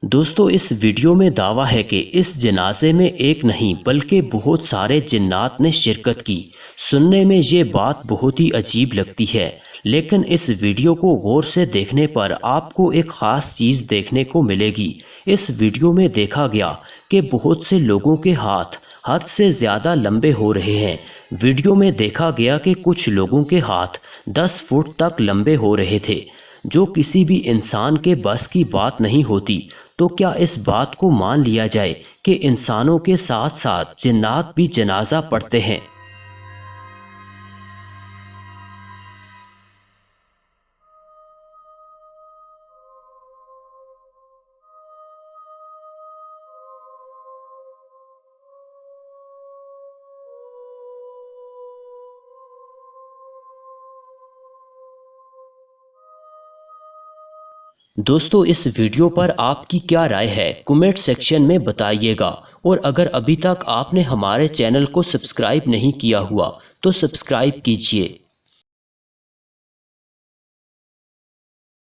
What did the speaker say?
दोस्तों इस वीडियो में दावा है कि इस जनाजे में एक नहीं बल्कि बहुत सारे जिन्नात ने शिरकत की। सुनने में ये बात बहुत ही अजीब लगती है, लेकिन इस वीडियो को गौर से देखने पर आपको एक ख़ास चीज़ देखने को मिलेगी। इस वीडियो में देखा गया कि बहुत से लोगों के हाथ हद से ज़्यादा लंबे हो रहे हैं। वीडियो में देखा गया कि कुछ लोगों के हाथ 10 फुट तक लंबे हो रहे थे, जो किसी भी इंसान के बस की बात नहीं होती। तो क्या इस बात को मान लिया जाए कि इंसानों के साथ साथ जिन्नात भी जनाजा पढ़ते हैं? दोस्तों इस वीडियो पर आपकी क्या राय है, कमेंट सेक्शन में बताइएगा। और अगर अभी तक आपने हमारे चैनल को सब्सक्राइब नहीं किया हुआ तो सब्सक्राइब कीजिए।